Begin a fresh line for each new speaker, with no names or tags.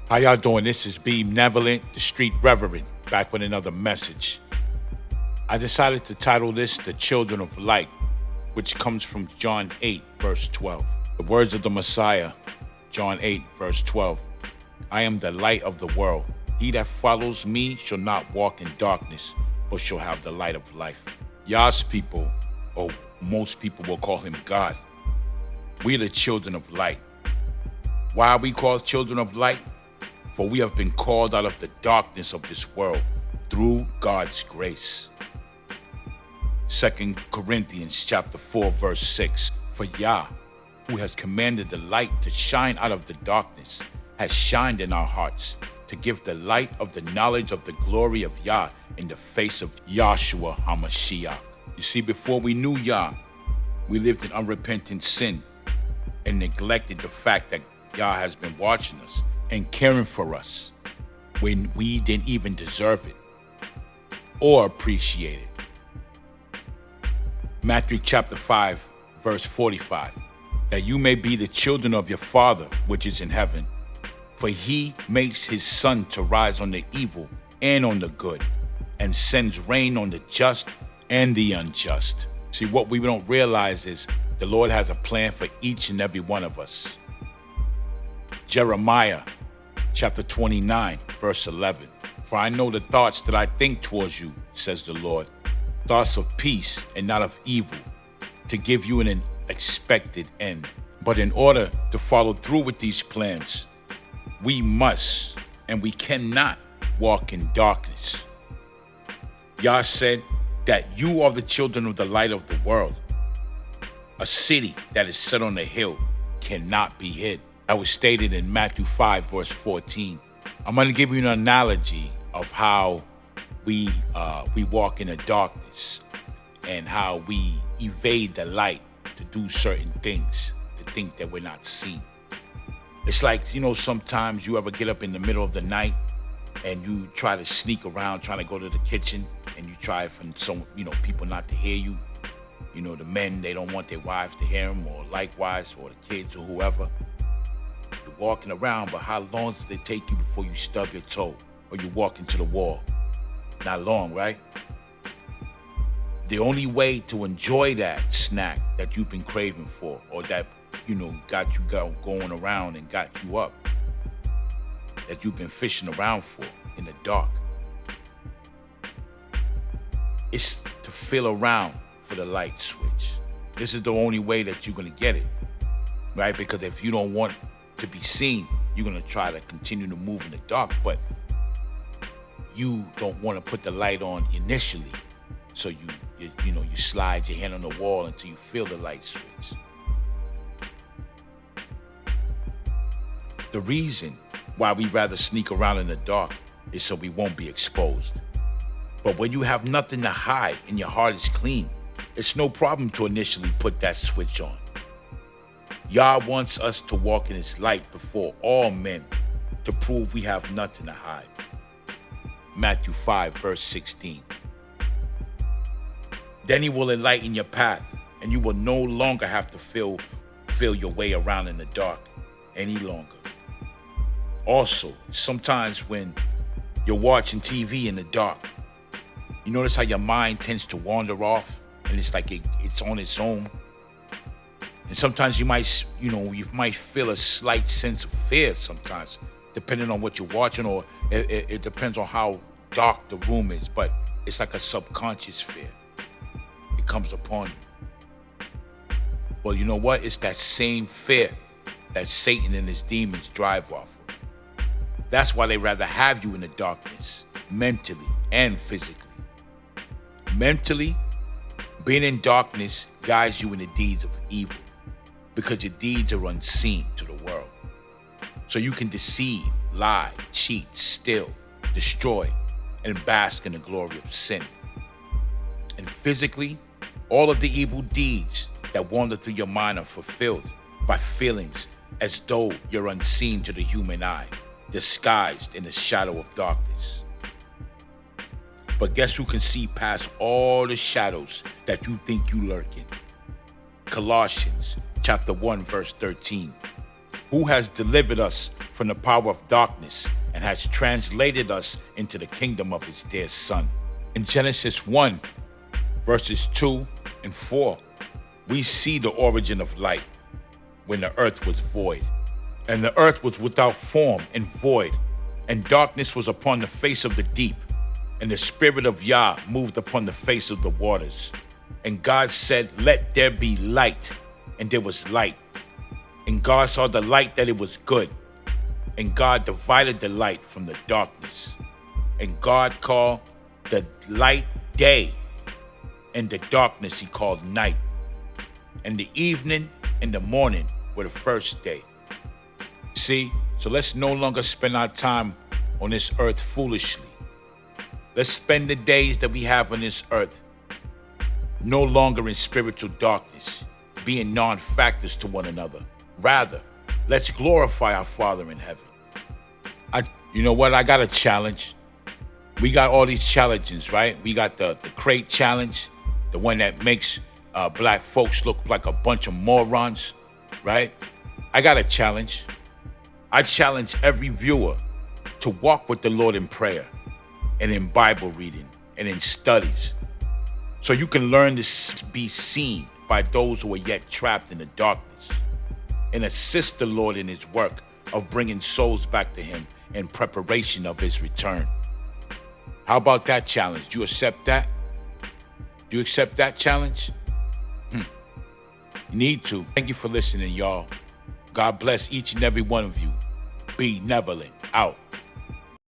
How y'all doing? This is Benevolent, the Street Reverend, back with another message. I decided to title this The Children of Light, which comes from John 8, verse 12. The words of the Messiah, John 8, verse 12. I am the light of the world. He that follows me shall not walk in darkness, but shall have the light of life. Yah's people, or most people will call him God. We are the children of light. Why are we called children of light? For we have been called out of the darkness of this world through God's grace. 2 Corinthians chapter 4, verse 6. For Yah, who has commanded the light to shine out of the darkness, has shined in our hearts to give the light of the knowledge of the glory of Yah in the face of Yahshua HaMashiach. You see, before we knew Yah, we lived in unrepentant sin and neglected the fact that Yah has been watching us and caring for us when we didn't even deserve it or appreciate it. Matthew chapter 5, verse 45. That you may be the children of your Father which is in heaven. For he makes his sun to rise on the evil and on the good, and sends rain on the just and the unjust. See, what we don't realize is the Lord has a plan for each and every one of us. Jeremiah chapter 29, verse 11. For I know the thoughts that I think towards you, says the Lord, thoughts of peace and not of evil, to give you an expected end. But in order to follow through with these plans, we must and we cannot walk in darkness. Yah said that you are the children of the light of the world. A city that is set on a hill cannot be hid. That was stated in Matthew 5, verse 14. I'm going to give you an analogy of how we walk in the darkness and how we evade the light to do certain things, to think that we're not seen. It's like, sometimes you ever get up in the middle of the night and you try to sneak around, trying to go to the kitchen, and you try for some, people not to hear you. The men, they don't want their wives to hear them, or likewise, or the kids or whoever. You're walking around, but how long does it take you before you stub your toe or you walk into the wall? Not long, right? The only way to enjoy that snack that you've been craving for, or that, got you going around and got you up, that you've been fishing around for in the dark, is to feel around for the light switch. This is the only way that you're going to get it, right? Because if you don't want to be seen, you're going to try to continue to move in the dark, but you don't want to put the light on initially. So you slide your hand on the wall until you feel the light switch. The reason why we rather sneak around in the dark is so we won't be exposed. But when you have nothing to hide and your heart is clean, it's no problem to initially put that switch on. Yah wants us to walk in his light before all men to prove we have nothing to hide. Matthew 5, verse 16. Then he will enlighten your path, and you will no longer have to feel your way around in the dark any longer. Also, sometimes when you're watching TV in the dark, you notice how your mind tends to wander off, and it's like it's on its own. And sometimes you might feel a slight sense of fear sometimes, depending on what you're watching, or it depends on how dark the room is, but it's like a subconscious fear. It comes upon you. Well, you know what? It's that same fear that Satan and his demons drive off of. That's why they rather have you in the darkness, mentally and physically. Mentally, being in darkness guides you in the deeds of evil, because your deeds are unseen to the world. So you can deceive, lie, cheat, steal, destroy, and bask in the glory of sin. And physically, all of the evil deeds that wander through your mind are fulfilled by feelings as though you're unseen to the human eye, disguised in the shadow of darkness. But guess who can see past all the shadows that you think you lurk in? Colossians chapter 1, verse 13. who has delivered us from the power of darkness and has translated us into the kingdom of his dear Son. In Genesis 1, verses 2 and 4, we see the origin of light when the earth was void. And the earth was without form and void, and darkness was upon the face of the deep, and the Spirit of Yah moved upon the face of the waters. And God said, "Let there be light," and there was light. And God saw the light that it was good, and God divided the light from the darkness. And God called the light day, and the darkness he called night. And the evening and the morning were the first day. See, so let's no longer spend our time on this earth foolishly. Let's spend the days that we have on this earth no longer in spiritual darkness, being non-factors to one another. Rather, let's glorify our Father in heaven. You know what? I got a challenge. We got all these challenges, right? We got the crate challenge, the one that makes black folks look like a bunch of morons, right? I got a challenge. I challenge every viewer to walk with the Lord in prayer and in Bible reading and in studies, so you can learn to be seen by those who are yet trapped in the darkness, and assist the Lord in his work of bringing souls back to him in preparation of his return. How about that challenge? Do you accept that? Do you accept that challenge? You need to. Thank you for listening, y'all. God bless each and every one of you. Be benevolent. Out.